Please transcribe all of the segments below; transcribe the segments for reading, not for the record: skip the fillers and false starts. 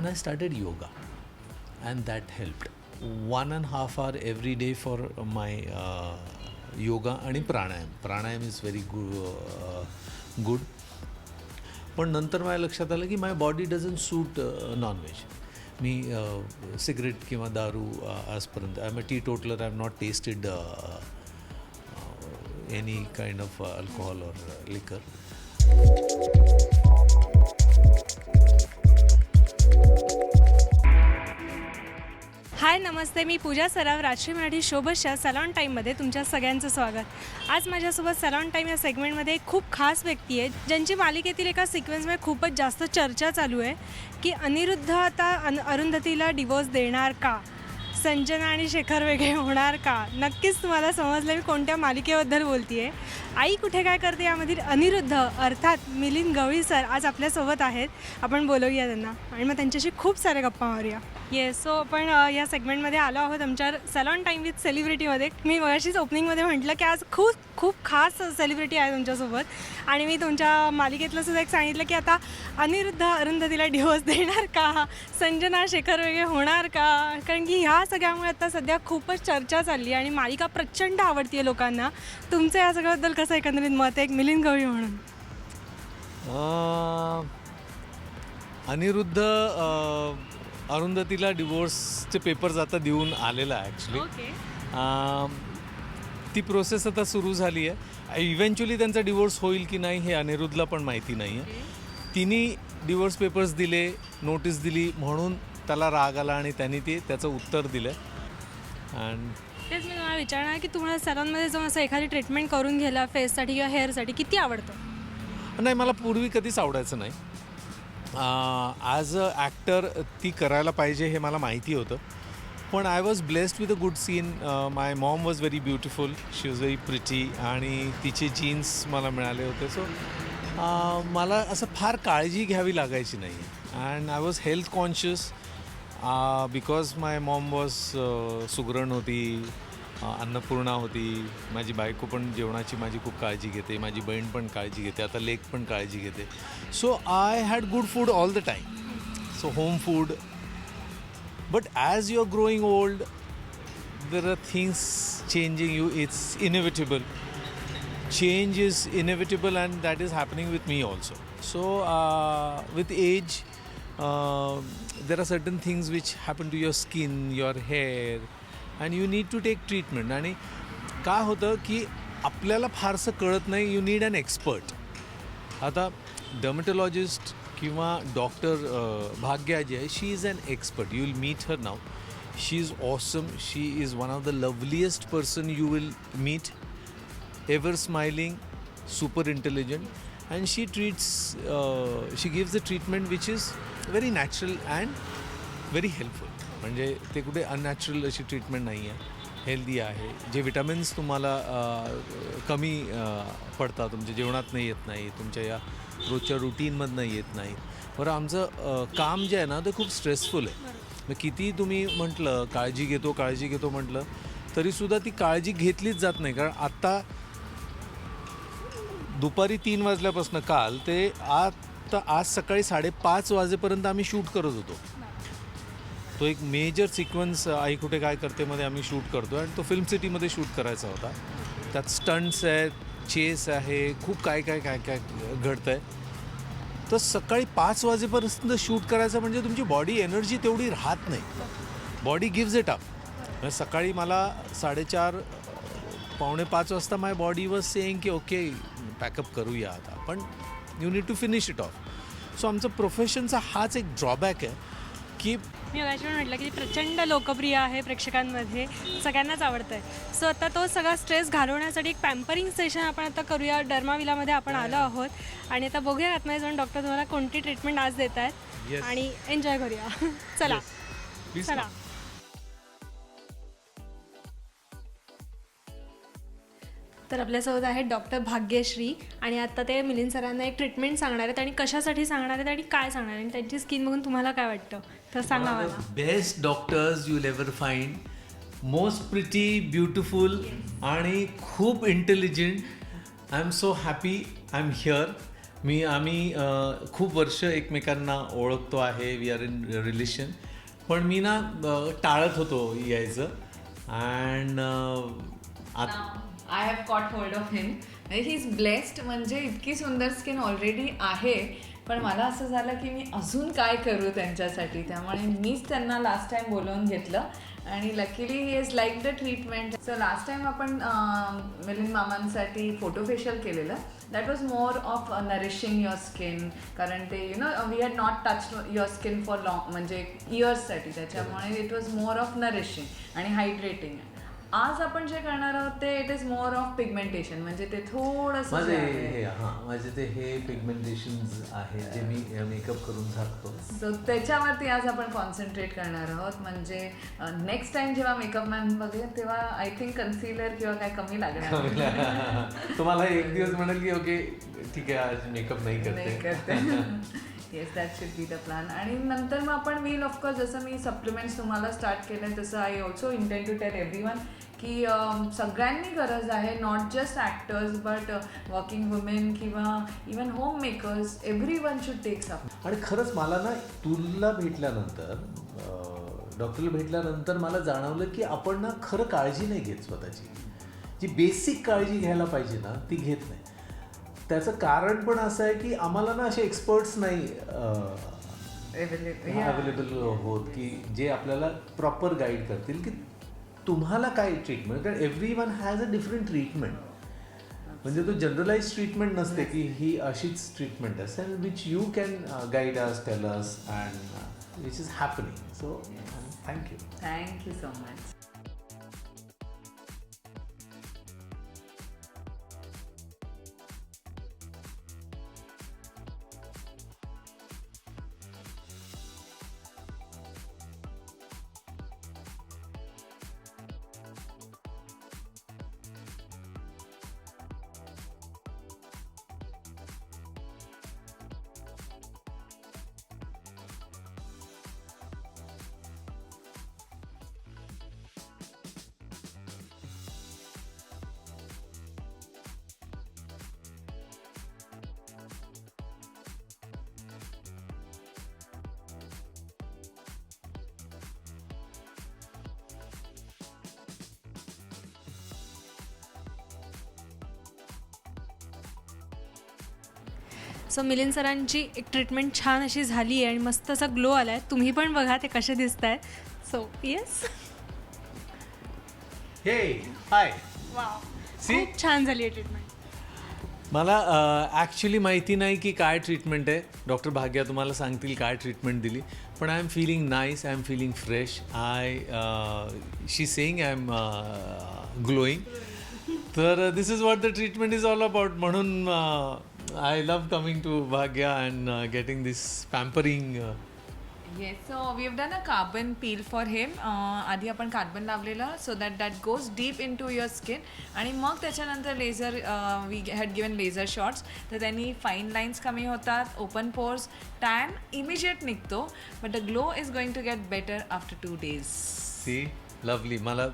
then I started yoga, and that helped. 1.5 hour every day for my yoga आणि प्राणायाम is very good. पण नंतर माझ्या लक्षात आलं की my body doesn't suit non veg. मी सिगरेट किंवा दारू आजपर्यंत I am a teetotaller. I have not tested any kind of alcohol or liquor. Hi नमस्ते, मी पूजा सराफ. राजश्री मराठी शोबतच्या सलॉन टाईममध्ये तुमच्या सगळ्यांचं स्वागत. आज माझ्यासोबत सलॉन टाईम या सेगमेंटमध्ये एक खूप खास व्यक्ती आहे ज्यांची मालिकेतील एका सिक्वेन्समध्ये खूपच जास्त चर्चा चालू आहे की अनिरुद्ध आता अरुंधतीला डिवोर्स देणार का, संजना आणि शेखर वेगळे होणार का. नक्कीच तुम्हाला समजलं मी कोणत्या मालिकेबद्दल बोलते आहे. आई कुठे काय करते यामधील अनिरुद्ध अर्थात मिलिंद गवळी सर आज आपल्यासोबत आहेत. आपण बोलवूया त्यांना आणि मग त्यांच्याशी खूप साऱ्या गप्पा मारूया. येस, सो आपण या सेगमेंटमध्ये आलो आहोत आमच्या सलॉन टाईम विथ सेलिब्रिटीमध्ये. मी मगाशीच ओपनिंगमध्ये म्हटलं की आज खूप खास सेलिब्रिटी आहे तुमच्यासोबत. आणि मी तुमच्या मालिकेतलं सुद्धा एक सांगितलं की आता अनिरुद्ध अरुंधतीला डिवोर्स देणार का, संजना शेखर वेगळे होणार का. कारण की ह्या सगळ्यामुळे आता सध्या खूपच चर्चा चालली आणि मालिका प्रचंड आवडती आहे लोकांना. तुमचं या सगळ्याबद्दल कसं एकंदरीत मत आहे एक मिलिंद गवळी म्हणून? अनिरुद्ध अरुंधतीला डिवोर्सचे पेपर्स आता देऊन आलेला आहे ॲक्च्युली. ती प्रोसेस आता सुरू झाली आहे. इव्हेंच्युअली त्यांचा डिवोर्स होईल की नाही हे अनिरुद्धला पण माहिती नाही आहे. तिने डिवोर्स पेपर्स दिले, नोटीस दिली म्हणून त्याला राग आला आणि त्यांनी त्याचं उत्तर दिलं. अँड तेच मी तुम्हाला विचारणार की तुम्हाला सलॉनमध्ये जाऊन असं एखादी ट्रीटमेंट करून घ्यायला फेससाठी किंवा हेअरसाठी किती आवडतं? नाही, मला पूर्वी कधीच आवडायचं नाही. ॲज अ ॲक्टर ती करायला पाहिजे हे मला माहिती होतं. पण I was blessed with a good scene. My mom was very beautiful, she was very pretty आणि तिचे जीन्स मला मिळाले होते. सो मला असं फार काळजी घ्यावी लागायची नाही. And I was health conscious because my mom was सुगरण होती, अन्नपूर्णा होती. माझी बायको पण जेवणाची माझी खूप काळजी घेते, माझी बहीण पण काळजी घेते, आता लेक पण काळजी घेते. So I had good food all the time, so home food. But as you are growing old there are things changing you. It's inevitable. Change is inevitable and that is happening with me also. So with age there are certain things which happen to your skin, your hair, and you need to take treatment. आणि काय होतं की आपल्याला फारसं कळत नाही. You need an expert. आता dermatologist किंवा डॉक्टर भाग्या जी आहे, she is an expert. You will meet her now. She is awesome. She is one of the loveliest person you will meet. ever smiling, super intelligent, and she treats, she gives the treatment which is very natural and very helpful. म्हणजे ते कुठे unnatural अशी treatment नाही आहे, healthy आहे. जे vitamins तुम्हाला कमी पडतात, तुमच्या जेवणात नाही येत नाही, तुमच्या या रोजच्या रुटीनमधनं येत नाही. बरं, आमचं काम जे आहे ना ते खूप स्ट्रेसफुल आहे. मग किती तुम्ही म्हटलं काळजी घेतो म्हटलं तरीसुद्धा ती काळजी घेतलीच जात नाही. कारण आत्ता दुपारी 3 वाजल्यापासून काल ते आज सकाळी 5:30 वाजेपर्यंत आम्ही शूट करत होतो. तो एक मेजर सिक्वेन्स आई कुठे काय करते मध्ये आम्ही शूट करतो आणि तो फिल्म सिटीमध्ये शूट करायचा होता. त्यात स्टंट्स आहेत, चेस आहे, खूप काय घडतं आहे. तर सकाळी 5 वाजेपर्यंत शूट करायचं म्हणजे तुमची बॉडी एनर्जी तेवढी राहत नाही. Body gives it up. सकाळी मला 4:30 पावणे 5 वाजता माय बॉडी वॉज सेइंग की ओके पॅकअप करूया आता, पण you need to finish it off. So आमचं प्रोफेशनचा हाच एक ड्रॉबॅक आहे की मी अशी म्हटलं की प्रचंड लोकप्रिय आहे, प्रेक्षकांमध्ये सगळ्यांनाच आवडतं आहे. सो आता तो सगळा स्ट्रेस घालवण्यासाठी एक पॅम्परिंग सेशन आपण आता करूया. डर्माविलामध्ये आपण आलो आहोत आणि आता बघूया आतमध्ये जाऊन डॉक्टर तुम्हाला कोणती ट्रीटमेंट आज देत आहेत आणि एन्जॉय करूया. चला चला. तर आपल्यासोबत आहेत डॉक्टर भाग्यश्री आणि आता ते मिलिंद सरांना एक ट्रीटमेंट सांगणार आहेत आणि कशासाठी सांगणार आहेत आणि काय सांगणार आहेत, त्यांची स्किन बघून तुम्हाला काय वाटतं तर सांगा मला. Best doctors you will ever find. Most pretty, beautiful आणि खूप intelligent. I am so happy I am here. आम्ही खूप वर्ष एकमेकांना ओळखतो आहे, वी आर इन रिलेशन. पण मी ना टाळत होतो यायचं. And I have caught hold of him. He is blessed, म्हणजे इतकी सुंदर स्किन ऑलरेडी आहे, पण मला असं झालं की मी अजून काय करू त्यांच्यासाठी. त्यामुळे मीच त्यांना लास्ट टाइम बोलवून घेतलं आणि luckily he is like the treatment. So last time आपण मिलिंद मामांसाठी फोटो फेशियल केलेलं. That was more of nourishing your skin, कारण ते we had not touch your skin for long, म्हणजे इयर्ससाठी. त्याच्यामुळे it was more of nourishing आणि hydrating. आज आपण जे करणार आहोत ते it is more of pigmentation, म्हणजे ते थोडंसं माझे ते हे पिगमेंटेशन्स आहे जे मी मेकअप करून झाकतो. सो त्याच्यावरती आज आपण कॉन्सन्ट्रेट करणार आहोत. म्हणजे नेक्स्ट टाइम जेव्हा मेकअप मॅन बघेल तेव्हा आय थिंक कन्सिलर किंवा काय कमी लागणार. तुम्हाला एक दिवस म्हणाल की ओके ठीक आहे आज मेकअप नाही करते. Yes, that should be the plan. आणि नंतर मग आपण विल ऑफकोर्स, जसं मी सप्लिमेंट्स तुम्हाला स्टार्ट केलं तसं I also intend to tell everyone की सगळ्यांनी गरज आहे, not just actors but working women किंवा even home makers, everyone should take some. आणि खरंच मला ना तुला भेटल्यानंतर, डॉक्टरला भेटल्यानंतर मला जाणवलं की आपण ना खरं काळजी नाही घेत स्वतःची. जी बेसिक काळजी घ्यायला पाहिजे ना ती घेत नाही. त्याचं कारण पण असं आहे की आम्हाला ना असे एक्सपर्ट्स नाही अवेलेबल होत की जे आपल्याला प्रॉपर गाईड करतील की तुम्हाला काय ट्रीटमेंट. कारण every one has a different treatment. म्हणजे तो जनरलाइज ट्रीटमेंट नसते की ही अशीच ट्रीटमेंट असते, and which you can guide us, tell us, and which is happening. So thank you so much. So Milind सरांची एक ट्रीटमेंट छान अशी झाली आहे आणि मस्त असा ग्लो आला आहे. तुम्ही पण बघा ते कसे दिसत आहे. सो येस, हे हाय, वाव, सी खूप छान झाली आहे ट्रीटमेंट. मला ॲक्च्युली माहिती नाही की काय ट्रीटमेंट आहे. डॉक्टर भाग्या तुम्हाला सांगतील काय ट्रीटमेंट दिली. पण I am feeling nice, I am feeling fresh. She saying I am glowing. तर this is what the treatment is all about. म्हणून I love coming to Bhagya and getting this pampering. Yes, so we have done a carbon peel for him. आधी आपण carbon लावलेलं so that goes deep into your skin. आणि मग त्याच्यानंतर laser, we had given laser shots. तर त्यांनी fine lines कमी होतात, ओपन पोर्स, टॅन इमिजिएट निघतो. But the glow is going to get better after 2 days. See lovely. मला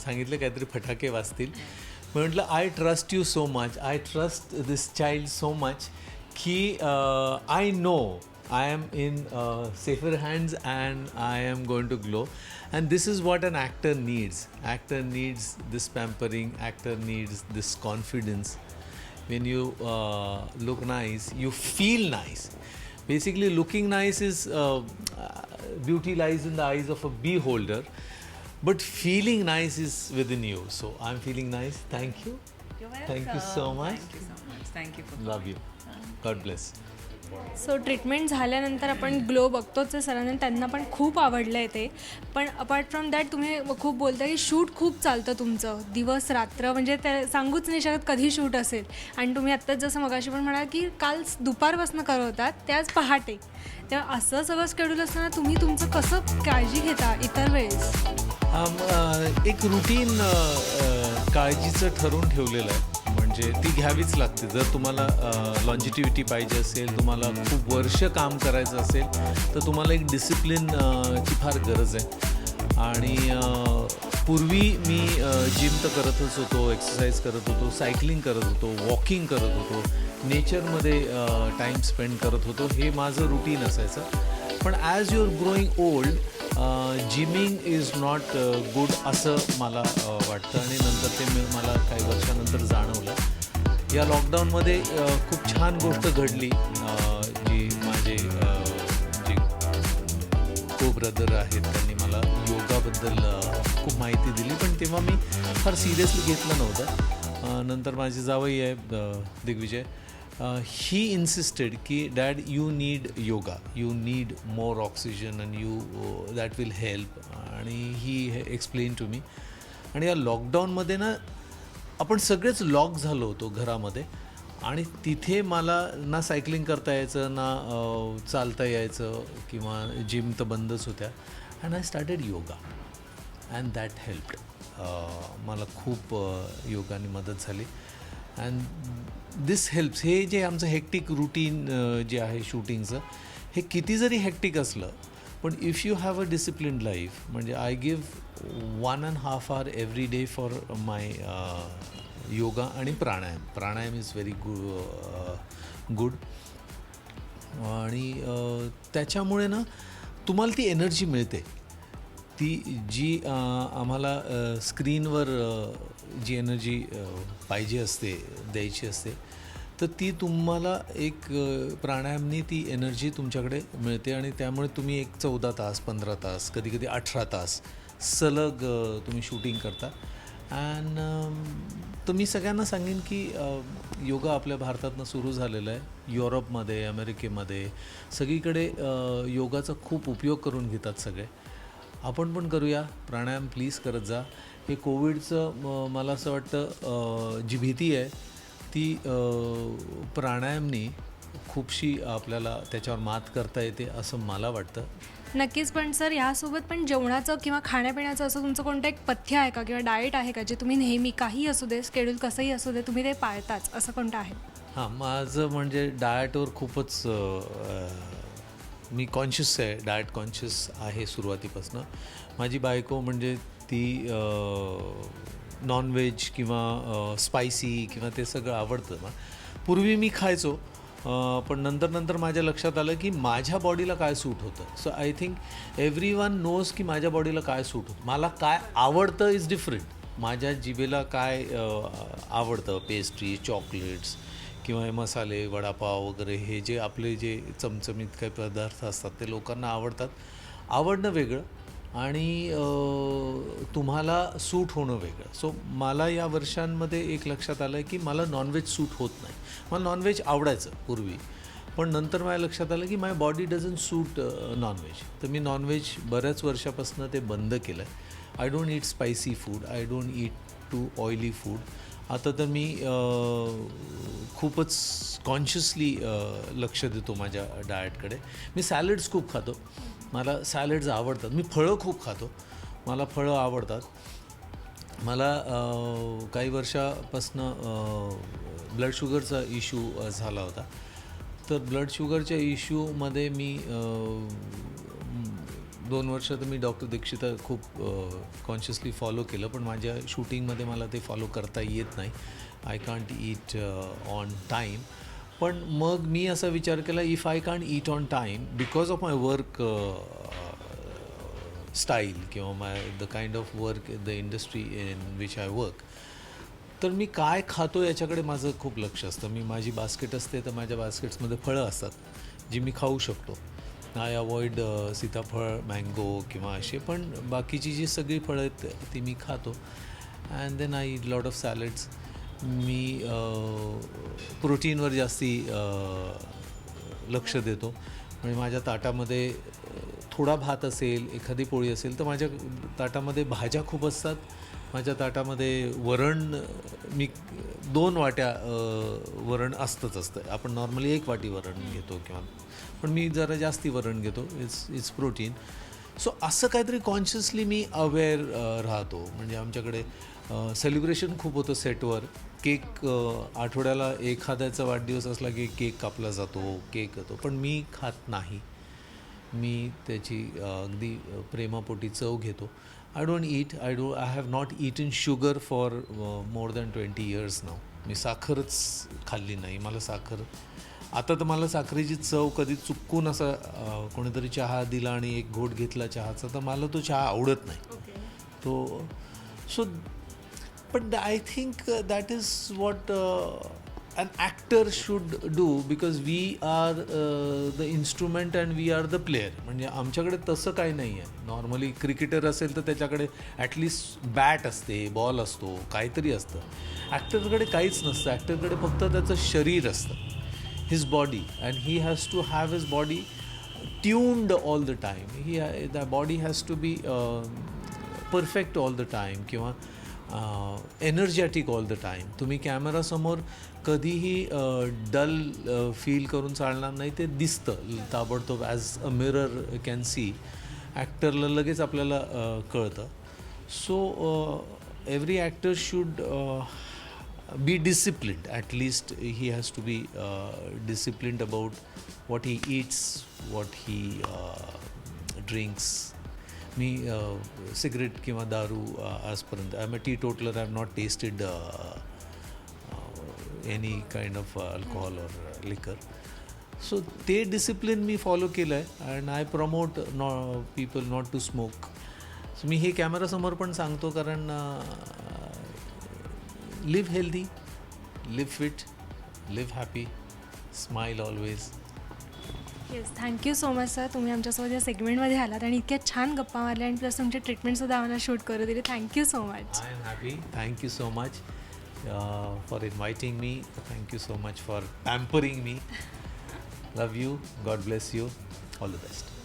सांगितलं काहीतरी फटाके वाजतील. म्हटलं I trust you so much, I trust this child so much की I know I am in safer hands and I am going to glow. And this is what an actor needs. Actor needs this pampering, actor needs this confidence. When you look nice, you feel nice. Basically, looking nice is beauty lies in the eyes of a beholder, but feeling nice is within you. So I'm feeling nice. Thank you. You're Thank you so much. Thank you so much. Thank you for Love you. God bless. So treatment झाल्यानंतर आपण glow बघतोच आहे सरांना, त्यांना पण खूप आवडलं आहे ते. पण अपार्ट फ्रॉम दॅट तुम्ही खूप बोलता की शूट खूप चालतं तुमचं, दिवस रात्र, म्हणजे ते सांगूच नाही शकत कधी शूट असेल. आणि तुम्ही आत्ताच जसं मगाशी पण म्हणाल की काल दुपारपासून करत होतात ते आज पहाटे. तेव्हा असं सगळं शेड्यूल असताना तुम्ही तुमचं कसं काळजी घेता इतर वेळेस? एक रुटीन काळजीचं ठरवून ठेवलेलं आहे. म्हणजे ती घ्यावीच लागते. जर तुम्हाला लॉन्जिटिव्हिटी पाहिजे असेल, तुम्हाला खूप वर्ष काम करायचं असेल, तर तुम्हाला एक डिसिप्लिनची फार गरज आहे. आणि पूर्वी मी जिम तर करतच होतो, एक्सरसाइज करत होतो, सायकलिंग करत होतो, वॉकिंग करत होतो, नेचरमध्ये टाईम स्पेंड करत होतो. हे माझं रुटीन असायचं. पण as your growing old gymming is not good असं मला वाटतं आणि नंतर ते मला काही वर्षानंतर जाणवलं. या लॉकडाऊनमध्ये खूप छान गोष्ट घडली. जी माझे जे को ब्रदर आहेत त्यांनी मला योगाबद्दल खूप माहिती दिली, पण तेव्हा मी फार सिरियसली घेतलं नव्हतं. नंतर माझे जावई आहे दिग्विजय, ही इन्सिस्टेड की dad you need yoga, you need more oxygen and you that will help. आणि ही एक्सप्लेन टू मी. आणि या लॉकडाऊनमध्ये ना आपण सगळेच लॉक झालो होतो घरामध्ये आणि तिथे मला ना सायकलिंग करता यायचं ना चालता यायचं किंवा जिम तर बंदच होत्या. And I started yoga and that helped. मला खूप योगाने मदत झाली. And this helps. हे जे आमचं हेक्टिक रुटीन जे आहे शूटिंगचं, हे किती जरी हेक्टिक असलं पण if you have a discipline life, म्हणजे I give 1.5 hour every day for my yoga आणि pranayama. Pranayama is very good. आणि त्याच्यामुळे ना तुम्हाला ती एनर्जी मिळते, ती जी आम्हाला स्क्रीनवर जी एनर्जी पाहिजे असते, द्यायची असते, तर ती तुम्हाला एक प्राणायामनी ती एनर्जी तुमच्याकडे मिळते आणि त्यामुळे तुम्ही एक 14 तास 15 तास कधी 18 तास सलग तुम्ही शूटिंग करता. अँड तर मी सगळ्यांना सांगेन की योगा आपल्या भारतातनं सुरू झालेला आहे. युरोपमध्ये, अमेरिकेमध्ये सगळीकडे योगाचा खूप उपयोग करून घेतात सगळे. आपण पण करूया. प्राणायाम प्लीज करत जा. हे कोविडचं मला असं वाटतं जी भीती आहे ती प्राणायामनी खूपशी आपल्याला त्याच्यावर मात करता येते असं मला वाटतं. नक्कीच. पण सर, ह्यासोबत पण जेवणाचं किंवा खाण्यापिण्याचं असं तुमचं कोणतं एक पथ्य आहे का किंवा डाएट आहे का जे तुम्ही नेहमी, काही असू दे, स्केड्यूल कसंही असू दे, तुम्ही ते पाळताच, असं कोणतं आहे? हां, माझं म्हणजे डाएटवर खूपच मी कॉन्शियस आहे, डाएट कॉन्शियस आहे सुरुवातीपासून. माझी बायको म्हणजे ती नॉनव्हेज किंवा स्पायसी किंवा ते सगळं आवडतं ना. पूर्वी मी खायचो, पण नंतर माझ्या लक्षात आलं की माझ्या बॉडीला काय सूट होतं. So I think everyone knows की माझ्या बॉडीला काय सूट होतं, मला काय आवडतं इज डिफरंट. माझ्या जिभेला काय आवडतं, पेस्ट्री, चॉकलेट्स किंवा हे मसाले, वडापाव वगैरे हे जे आपले जे चमचमीत काही पदार्थ असतात ते लोकांना आवडतात. आवडणं वेगळं आणि तुम्हाला सूट होणं वेगळं. सो मला या वर्षांमध्ये एक लक्षात आलं की मला नॉनव्हेज सूट होत नाही. मला नॉनव्हेज आवडायचं पूर्वी, पण नंतर माझ्या लक्षात आलं की my body doesn't suit nonveg. तर मी नॉनव्हेज बऱ्याच वर्षापासून ते बंद केलं आहे. I don't eat spicy food, I don't eat too oily food. आता तर मी खूपच कॉन्शियसली लक्ष देतो माझ्या डाएटकडे. मी सॅलड्स खूप खातो, मला सॅलड्स आवडतात. मी फळं खूप खातो, मला फळं आवडतात. मला काही वर्षापासनं ब्लड शुगरचा इश्यू झाला होता. तर ब्लड शुगरच्या इश्यूमध्ये मी 2 वर्ष तर मी डॉक्टर दीक्षित खूप कॉन्शियसली फॉलो केलं, पण माझ्या शूटिंगमध्ये मला ते फॉलो करता येत नाही. I can't eat on time. पण मग मी असा विचार केला, if I can't eat on time because of my work style किंवा the kind of work, the industry in which I work, तर मी काय खातो याच्याकडे माझं खूप लक्ष असतं. माझी बास्केट असते, तर माझ्या बास्केट्समध्ये फळं असतात जी मी खाऊ शकतो. आय अवॉइड सीताफळ, मँगो किंवा असे, पण बाकीची जी सगळी फळं आहेत ती मी खातो. And then I eat lot of salads. मी प्रोटीनवर जास्ती लक्ष देतो. म्हणजे माझ्या ताटामध्ये थोडा भात असेल, एखादी पोळी असेल, तर माझ्या ताटामध्ये भाज्या खूप असतात. माझ्या ताटामध्ये वरण, मी 2 वाट्या वरण असतं. आपण नॉर्मली 1 वाटी वरण घेतो किंवा, पण मी जरा जास्ती वरण घेतो. It's protein. सो असं काहीतरी कॉन्शियसली मी अवेअर राहतो. म्हणजे आमच्याकडे सेलिब्रेशन खूप होतं सेटवर. केक आठवड्याला एखाद्याचा वाढदिवस असला की केक कापला जातो, केक येतो, पण मी खात नाही. मी त्याची अगदी प्रेमापोटी चव घेतो. I don't eat. I have not eaten sugar for more than 20 years now. मी साखरच खाल्ली नाही. मला साखर आता तर मला साखरेची चव कधी चुकून असं कोणीतरी चहा दिला आणि एक घोट घेतला चहाचा तर मला तो चहा आवडत नाही. तो so but I think that is what an actor should do because we are the instrument and we are the player. म्हणजे आमच्याकडे तसं काही नाही आहे. नॉर्मली क्रिकेटर असेल तर त्याच्याकडे ॲटलिस्ट बॅट असते, बॉल असतो, काहीतरी असतं. ॲक्टरकडे काहीच नसतं. ॲक्टरकडे फक्त त्याचं शरीर असतं, his body, and he has to have his body tuned all the time. The body has to be perfect all the time किंवा एनर्जॅटिक ऑल द टाईम. तुम्ही कॅमेरासमोर कधीही डल फील करून चालणार नाही. ते दिसतं ताबडतोब as a mirror can see. ॲक्टरला लगेच आपल्याला कळतं. So every actor should be disciplined. At least he has to be disciplined about what he eats, what he drinks. मी सिगरेट किंवा दारू आजपर्यंत I am a teetotaller. I have not tested any kind of alcohol or liquor. So ते discipline मी follow केलं आहे and I promote people not to smoke. So मी हे कॅमेरासमोर पण सांगतो कारण live healthy, live fit, live happy, smile always. Yes, thank you so much sir. तुम्ही आमच्यासोबत या सेगमेंटमध्ये आलात आणि इतक्या छान गप्पा मारल्या आणि प्लस तुमचे ट्रीटमेंटसुद्धा आम्हाला शूट करू दिली. Thank you so much. I am happy. Thank you so much for inviting me. Thank you so much for pampering me. Love you. God bless you. All the best.